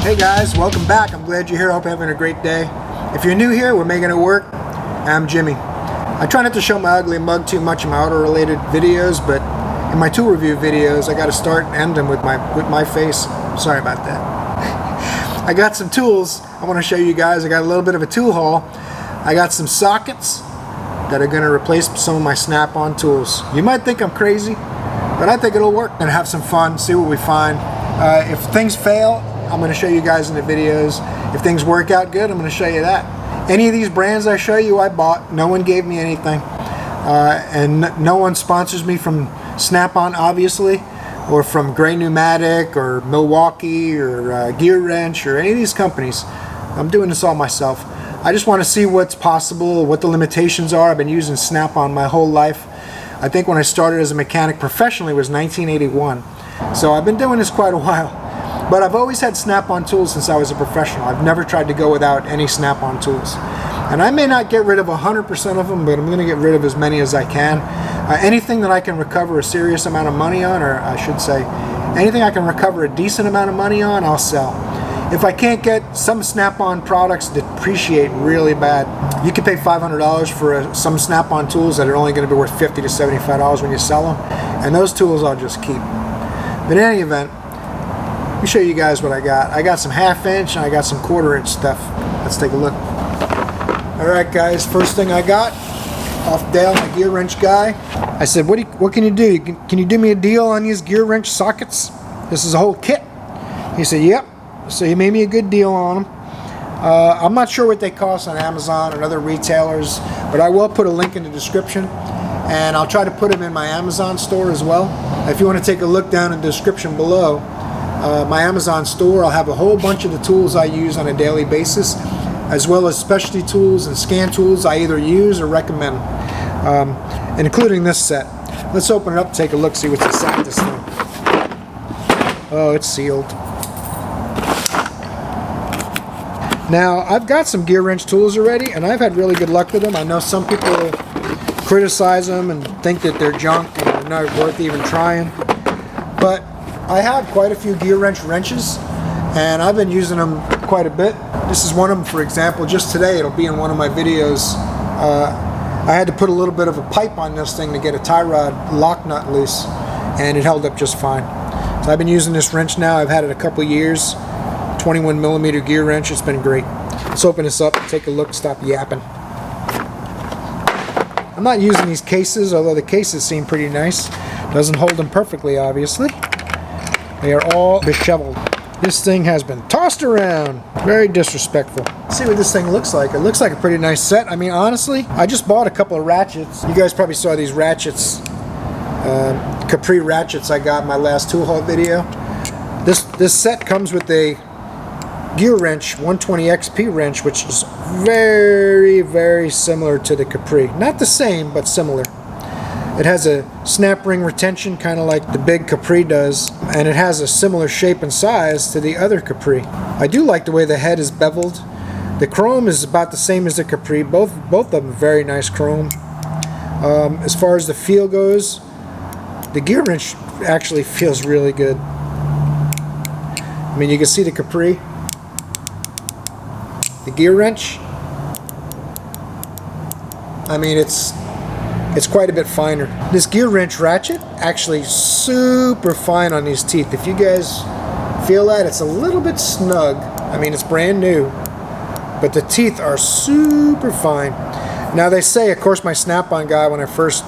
Hey guys, welcome back. I'm glad you're here. I hope you're having a great day. If you're new here, we're making it work. I'm Jimmy. I try not to show my ugly mug too much in my auto related videos, but in my tool review videos, I got to start and end them with my face. Sorry about that. I got some tools I want to show you guys. I got a little bit of a tool haul. I got some sockets that are going to replace some of my snap-on tools. You might think I'm crazy, but I think it'll work. And have some fun, see what we find. If things fail, I'm going to show you guys in the videos. If things work out good, I'm going to show you that. Any of these brands I show you, I bought. No one gave me anything. And no one sponsors me from Snap-on, obviously, or from Grey Pneumatic, or Milwaukee, or GearWrench, or any of these companies. I'm doing this all myself. I just want to see what's possible, what the limitations are. I've been using Snap-on my whole life. I think when I started as a mechanic professionally was 1981. So I've been doing this quite a while. But I've always had Snap-on tools since I was a professional. I've never tried to go without any Snap-on tools. And I may not get rid of 100% of them, but I'm going to get rid of as many as I can. Anything that I can recover a serious amount of money on, or I should say, anything I can recover a decent amount of money on, I'll sell. If I can't get some Snap-on products depreciate really bad, you can pay $500 for some Snap-on tools that are only going to be worth $50 to $75 when you sell them. And those tools I'll just keep. But in any event, let me show you guys what I got. I got some 1/2 inch and I got some 1/4 inch stuff. Let's take a look. Alright guys, first thing I got off Dale, my GearWrench guy. I said, what can you do? Can you do me a deal on these GearWrench sockets? This is a whole kit. He said, yep. So he made me a good deal on them. I'm not sure what they cost on Amazon and other retailers, but I will put a link in the description, and I'll try to put them in my Amazon store as well. If you want to take a look down in the description below, my Amazon store, I'll have a whole bunch of the tools I use on a daily basis, as well as specialty tools and scan tools I either use or recommend, including this set. Let's open it up, take a look, see what's inside this thing. Oh, it's sealed. Now, I've got some GearWrench tools already, and I've had really good luck with them. I know some people criticize them and think that they're junk and they're not worth even trying, but I have quite a few GearWrench wrenches, and I've been using them quite a bit. This is one of them, for example. Just today, it'll be in one of my videos. I had to put a little bit of a pipe on this thing to get a tie rod lock nut loose, and it held up just fine. So I've been using this wrench now. I've had it a couple years. 21mm GearWrench. It's been great. Let's open this up, take a look, stop yapping. I'm not using these cases, although the cases seem pretty nice. Doesn't hold them perfectly, obviously. They are all disheveled. This thing has been tossed around. Very disrespectful. Let's see what this thing looks like. It looks like a pretty nice set. I mean, honestly, I just bought a couple of ratchets. You guys probably saw these ratchets, Capri ratchets I got in my last tool haul video. This set comes with a GearWrench 120XP wrench, which is very, very similar to the Capri. Not the same, but similar. It has a snap ring retention, kind of like the big Capri does, and it has a similar shape and size to the other Capri. I do like the way the head is beveled. The chrome is about the same as the Capri. Both of them very nice chrome. As far as the feel goes, the GearWrench actually feels really good. I mean, you can see the Capri, the GearWrench. I mean, it's quite a bit finer. This GearWrench ratchet actually super fine on these teeth. If you guys feel that, it's a little bit snug. I mean, it's brand new, but the teeth are super fine. Now they say, of course, my Snap-on guy, when I first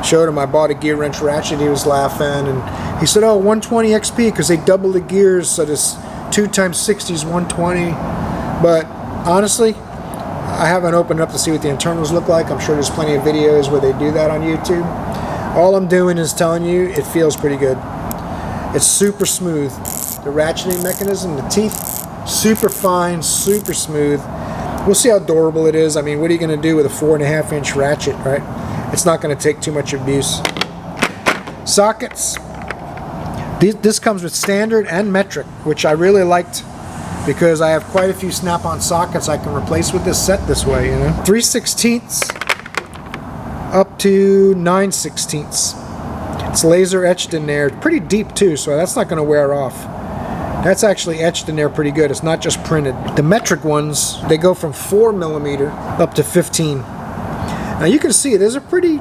showed him I bought a GearWrench ratchet, he was laughing, and he said, oh, 120 XP, because they double the gears, so this 2x60 is 120. But honestly, I haven't opened up to see what the internals look like. I'm sure there's plenty of videos where they do that on YouTube. All I'm doing is telling you it feels pretty good. It's super smooth. The ratcheting mechanism, the teeth, super fine, super smooth. We'll see how durable it is. I mean, what are you going to do with a 4.5 inch ratchet, right? It's not going to take too much abuse. Sockets. This comes with standard and metric, which I really liked, because I have quite a few Snap-on sockets I can replace with this set this way, you know. 3/16 up to 9/16. It's laser etched in there, pretty deep too, so that's not going to wear off. That's actually etched in there pretty good. It's not just printed. The metric ones, they go from 4mm up to 15. Now you can see it's a pretty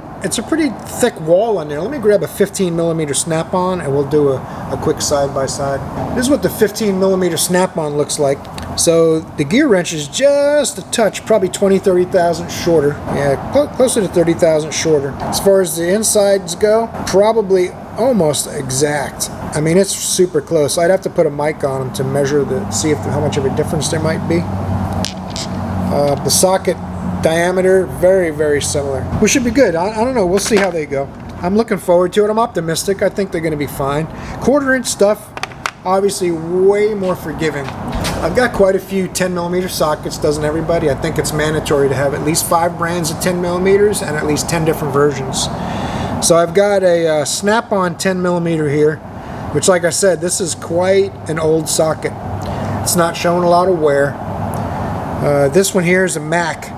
thick wall on there. Let me grab a 15mm snap-on and we'll do a quick side-by-side. This is what the 15mm snap-on looks like. So the GearWrench is just a touch, probably 20-30 thousandths shorter. Yeah, closer to 30 thousandths shorter. As far as the insides go, probably almost exact. I mean, it's super close. I'd have to put a mic on them to measure see how much of a difference there might be. The socket diameter, very, very similar. We should be good. I don't know. We'll see how they go. I'm looking forward to it. I'm optimistic. I think they're going to be fine. 1/4" stuff, obviously way more forgiving. I've got quite a few 10mm sockets, doesn't everybody? I think it's mandatory to have at least 5 brands of 10mm and at least 10 different versions. So I've got a snap-on 10mm here, which, like I said, this is quite an old socket. It's not showing a lot of wear. This one here is a Mac,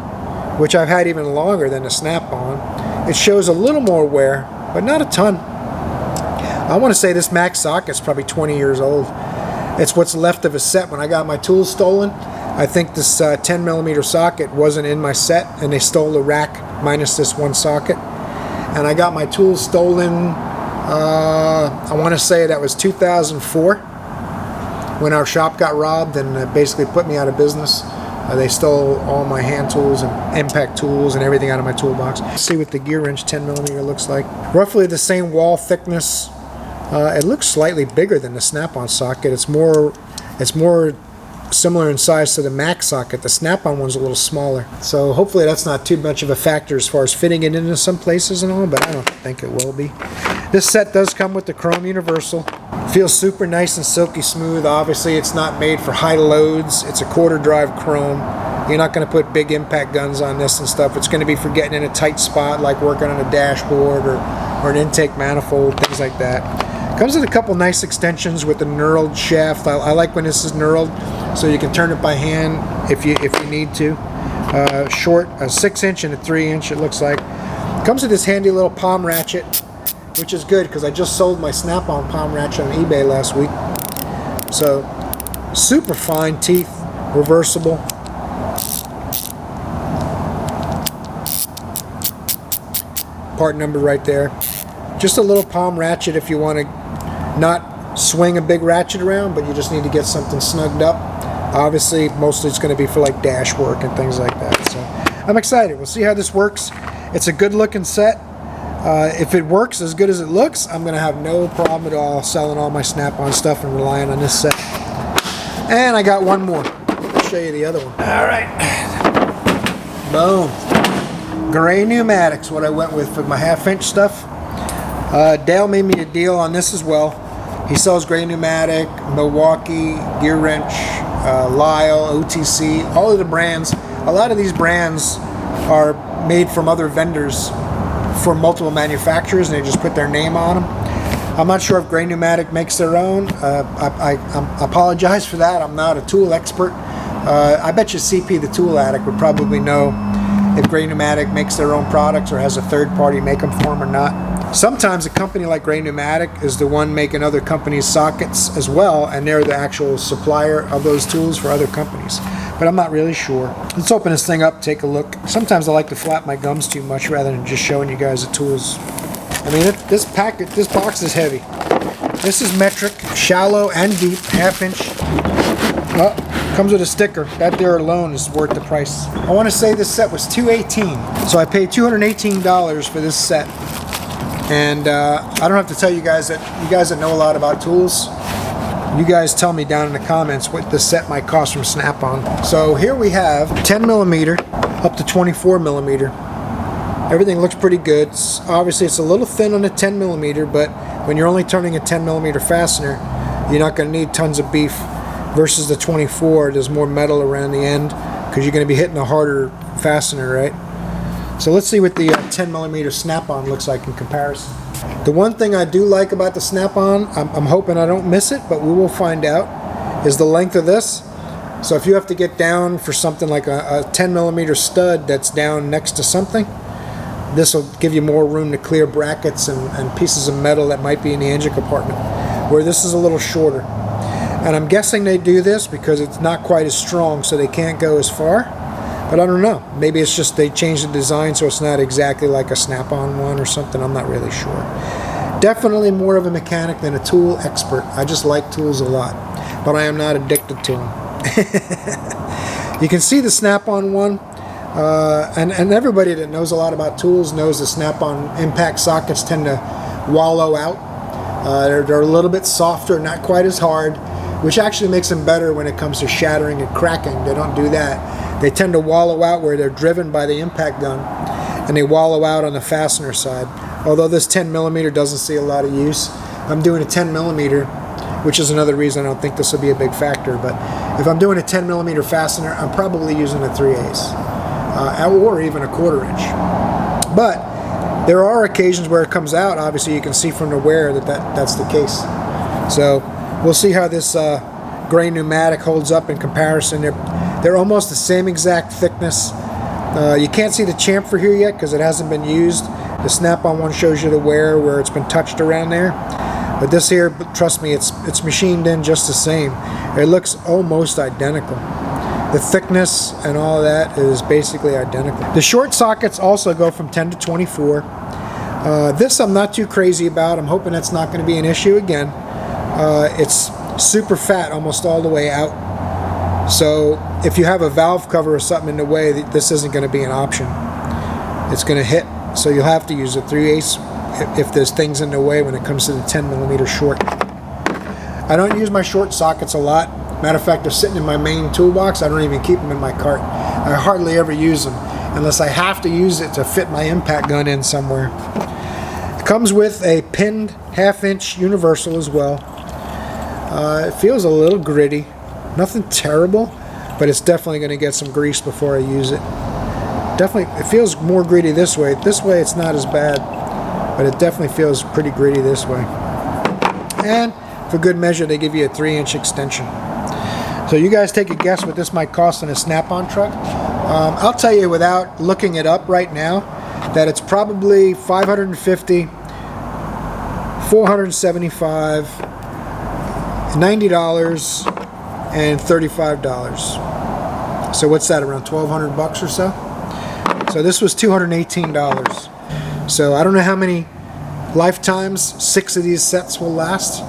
which I've had even longer than a snap-on. It shows a little more wear, but not a ton. I want to say this Mac socket's probably 20 years old. It's what's left of a set. When I got my tools stolen, I think this 10mm socket wasn't in my set, and they stole the rack minus this one socket. And I got my tools stolen, I want to say that was 2004, when our shop got robbed and basically put me out of business. They stole all my hand tools and impact tools and everything out of my toolbox. Let's see what the GearWrench 10mm looks like. Roughly the same wall thickness. It looks slightly bigger than the snap-on socket. It's more similar in size to the Mac socket. The snap-on one's a little smaller. So hopefully that's not too much of a factor as far as fitting it into some places and all, but I don't think it will be. This set does come with the chrome universal. Feels super nice and silky smooth. Obviously it's not made for high loads. It's a 1/4 drive chrome. You're not going to put big impact guns on this and stuff. It's going to be for getting in a tight spot, like working on a dashboard or an intake manifold, things like that. Comes with a couple nice extensions with the knurled shaft. I like when this is knurled, so you can turn it by hand if you need to. Short, a 6" and a 3" it looks like. Comes with this handy little palm ratchet, which is good because I just sold my snap-on palm ratchet on eBay last week. So super fine teeth, reversible. Part number right there. Just a little palm ratchet if you want to not swing a big ratchet around, but you just need to get something snugged up. Obviously, mostly it's going to be for like dash work and things like that. So I'm excited. We'll see how this works. It's a good looking set. If it works as good as it looks, I'm going to have no problem at all selling all my snap-on stuff and relying on this set. And I got one more. I'll show you the other one. All right. Boom. Grey Pneumatic's what I went with for my 1/2" stuff. Dale made me a deal on this as well. He sells Grey Pneumatic, Milwaukee, GearWrench, Lyle, OTC, all of the brands. A lot of these brands are made from other vendors for multiple manufacturers, and they just put their name on them. I'm not sure if Grey Pneumatic makes their own. I apologize for that. I'm not a tool expert. I bet you CP, the tool addict, would probably know if Grey Pneumatic makes their own products or has a third party make them for them or not. Sometimes a company like Grey Pneumatic is the one making other companies' sockets as well, and they're the actual supplier of those tools for other companies. But I'm not really sure. Let's open this thing up, take a look. Sometimes I like to flap my gums too much rather than just showing you guys the tools. I mean, this box is heavy. This is metric, shallow and deep, 1/2". Oh, comes with a sticker. That there alone is worth the price. I want to say this set was $218. So I paid $218 for this set. And I don't have to tell you guys that know a lot about tools. You guys tell me down in the comments what this set might cost from Snap-on. So here we have 10mm up to 24mm. Everything looks pretty good. Obviously it's a little thin on the 10mm, but when you're only turning a 10mm fastener, you're not going to need tons of beef. Versus the 24, there's more metal around the end because you're going to be hitting a harder fastener, right? So let's see what the 10mm Snap-on looks like in comparison. The one thing I do like about the Snap-on, I'm hoping I don't miss it, but we will find out, is the length of this. So if you have to get down for something like a 10mm stud that's down next to something, this will give you more room to clear brackets and pieces of metal that might be in the engine compartment, where this is a little shorter. And I'm guessing they do this because it's not quite as strong, so they can't go as far. But I don't know. Maybe it's just they changed the design so it's not exactly like a snap-on one or something. I'm not really sure. Definitely more of a mechanic than a tool expert. I just like tools a lot, but I am not addicted to them. You can see the snap-on one, and everybody that knows a lot about tools knows the snap-on impact sockets tend to wallow out. They're a little bit softer, not quite as hard, which actually makes them better when it comes to shattering and cracking. They don't do that. They tend to wallow out where they're driven by the impact gun, and they wallow out on the fastener side. Although this 10mm doesn't see a lot of use, I'm doing a 10mm, which is another reason I don't think this will be a big factor. But if I'm doing a 10mm fastener, I'm probably using a 3/8 or even a 1/4 inch. But there are occasions where it comes out. Obviously, you can see from the wear that's the case. So we'll see how this Grey Pneumatic holds up in comparison. They're almost the same exact thickness. You can't see the chamfer here yet because it hasn't been used. The snap-on one shows you the wear where it's been touched around there. But this here, trust me, it's machined in just the same. It looks almost identical. The thickness and all of that is basically identical. The short sockets also go from 10 to 24. This I'm not too crazy about. I'm hoping that's not going to be an issue again. It's super fat almost all the way out. So if you have a valve cover or something in the way, this isn't going to be an option. It's going to hit. So you'll have to use a 3/8 if there's things in the way when it comes to the 10mm short. I don't use my short sockets a lot. Matter of fact, they're sitting in my main toolbox. I don't even keep them in my cart. I hardly ever use them unless I have to use it to fit my impact gun in somewhere. It comes with a pinned 1/2 inch universal as well. It feels a little gritty. Nothing terrible, but it's definitely going to get some grease before I use it. Definitely, it feels more gritty this way. This way it's not as bad, but it definitely feels pretty gritty this way. And for good measure, they give you a 3-inch extension. So you guys take a guess what this might cost in a snap-on truck. I'll tell you without looking it up right now that it's probably $550, $475, $90, and $35. So what's that, around 1,200 bucks or so? So this was $218. So I don't know how many lifetimes 6 of these sets will last,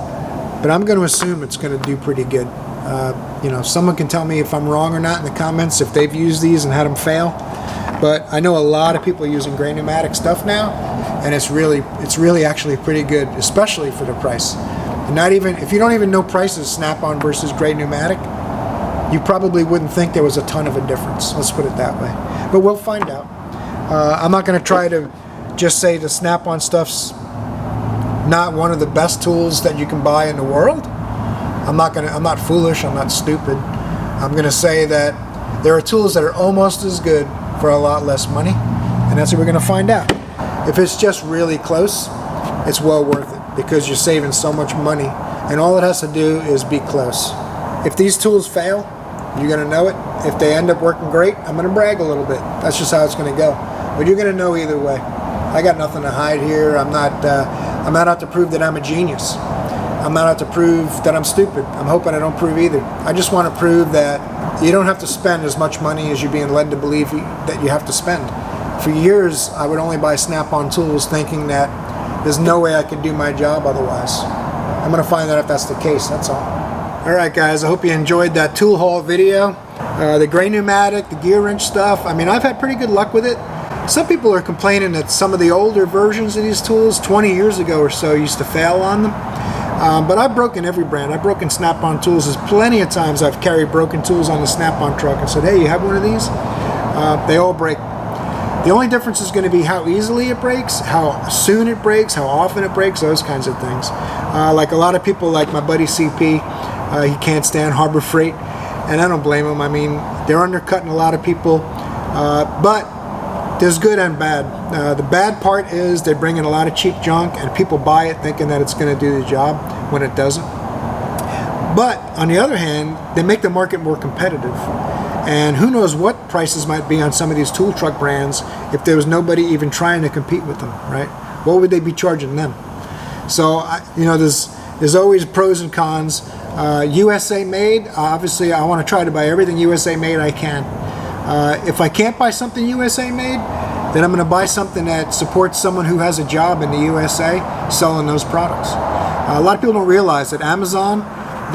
but I'm going to assume it's going to do pretty good. You know, someone can tell me if I'm wrong or not in the comments if they've used these and had them fail. But I know a lot of people using Grey Pneumatic stuff now, and it's really actually pretty good, especially for the price. And not even if you don't even know prices, Snap-on versus Grey Pneumatic, you probably wouldn't think there was a ton of a difference. Let's put it that way. But we'll find out. I'm not going to try to just say the Snap-on stuff's not one of the best tools that you can buy in the world. I'm not foolish, I'm not stupid. I'm going to say that there are tools that are almost as good for a lot less money, and that's what we're going to find out. If it's just really close, it's well worth it because you're saving so much money, and all it has to do is be close. If these tools fail, you're going to know it. If they end up working great, I'm going to brag a little bit. That's just how it's going to go. But you're going to know either way. I got nothing to hide here. I'm not out to prove that I'm a genius. I'm not out to prove that I'm stupid. I'm hoping I don't prove either. I just want to prove that you don't have to spend as much money as you're being led to believe that you have to spend. For years, I would only buy Snap-on tools thinking that there's no way I could do my job otherwise. I'm going to find out if that's the case, that's all. Alright guys, I hope you enjoyed that tool haul video. The Grey Pneumatic, the GearWrench stuff, I mean, I've had pretty good luck with it. Some people are complaining that some of the older versions of these tools, 20 years ago or so, used to fail on them. But I've broken every brand. I've broken Snap-on tools. There's plenty of times I've carried broken tools on the Snap-on truck and said, hey, you have one of these? They all break. The only difference is going to be how easily it breaks, how soon it breaks, how often it breaks, those kinds of things. Like a lot of people, like my buddy CP, he can't stand Harbor Freight, and I don't blame him. I mean, they're undercutting a lot of people, but there's good and bad. The bad part is they bring in a lot of cheap junk and people buy it thinking that it's going to do the job when it doesn't. But on the other hand, they make the market more competitive. And who knows what prices might be on some of these tool truck brands if there was nobody even trying to compete with them, right? What would they be charging them? So, you know, there's always pros and cons. USA made, obviously I want to try to buy everything USA made I can. If I can't buy something USA made, then I'm going to buy something that supports someone who has a job in the USA selling those products. A lot of people don't realize that Amazon,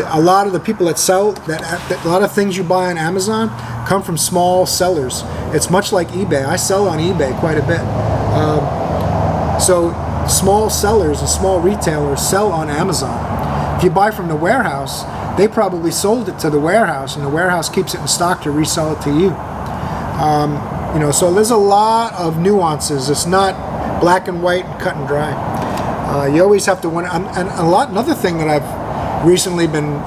a lot of the people that sell, a lot of things you buy on Amazon come from small sellers. It's much like eBay. I sell on eBay quite a bit. So small sellers and small retailers sell on Amazon. If you buy from the warehouse, they probably sold it to the warehouse, and the warehouse keeps it in stock to resell it to you. You know, so there's a lot of nuances. It's not black and white, cut and dry. You always have to wonder. And another thing that I've recently been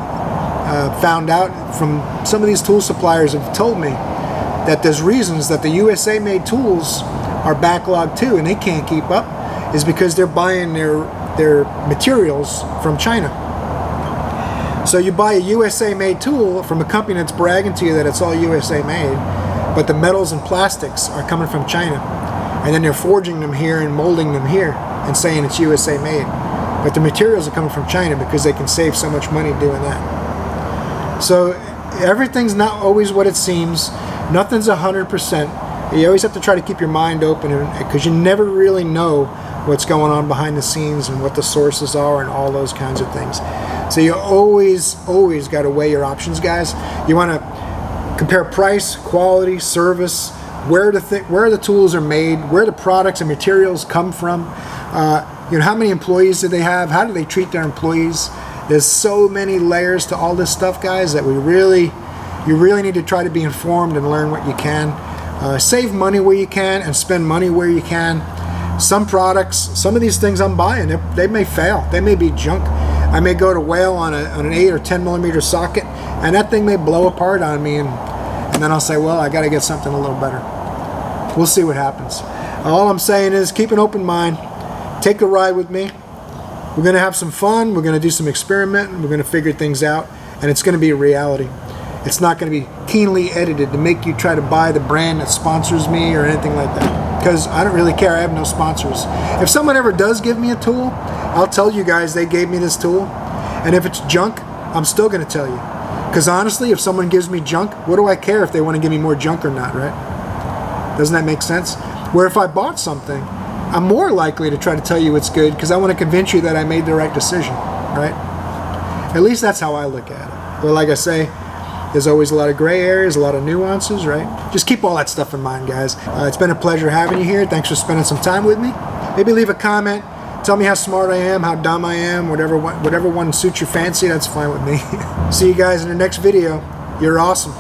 found out from some of these tool suppliers have told me that there's reasons that the USA made tools are backlogged too, and they can't keep up, is because they're buying their materials from China. So you buy a USA made tool from a company that's bragging to you that it's all USA made, but the metals and plastics are coming from China, and then they're forging them here and molding them here and saying it's USA made, but the materials are coming from China because they can save so much money doing that. So everything's not always what it seems. Nothing's 100%. You always have to try to keep your mind open, because you never really know what's going on behind the scenes and what the sources are and all those kinds of things. So you always got to weigh your options, guys. You want to compare price, quality, service, where the tools are made, where the products and materials come from. You know, how many employees do they have? How do they treat their employees? There's so many layers to all this stuff, guys, that you really need to try to be informed and learn what you can. Save money where you can and spend money where you can. Some products, some of these things I'm buying, they may fail. They may be junk. I may go to whale on an 8 or 10 millimeter socket, and that thing may blow apart on me, and then I'll say, well, I got to get something a little better. We'll see what happens. All I'm saying is keep an open mind. Take a ride with me. We're going to have some fun. We're going to do some experimenting. We're going to figure things out, and it's going to be a reality. It's not going to be keenly edited to make you try to buy the brand that sponsors me or anything like that, because I don't really care. I have no sponsors. If someone ever does give me a tool, I'll tell you guys they gave me this tool, and if it's junk, I'm still going to tell you, because honestly, if someone gives me junk, what do I care if they want to give me more junk or not, right? Doesn't that make sense? Where if I bought something, I'm more likely to try to tell you it's good, because I want to convince you that I made the right decision, right? At least that's how I look at it. But like I say, there's always a lot of gray areas, a lot of nuances, right? Just keep all that stuff in mind, guys. It's been a pleasure having you here. Thanks for spending some time with me. Maybe leave a comment. Tell me how smart I am, how dumb I am, whatever one suits your fancy, that's fine with me. See you guys in the next video. You're awesome.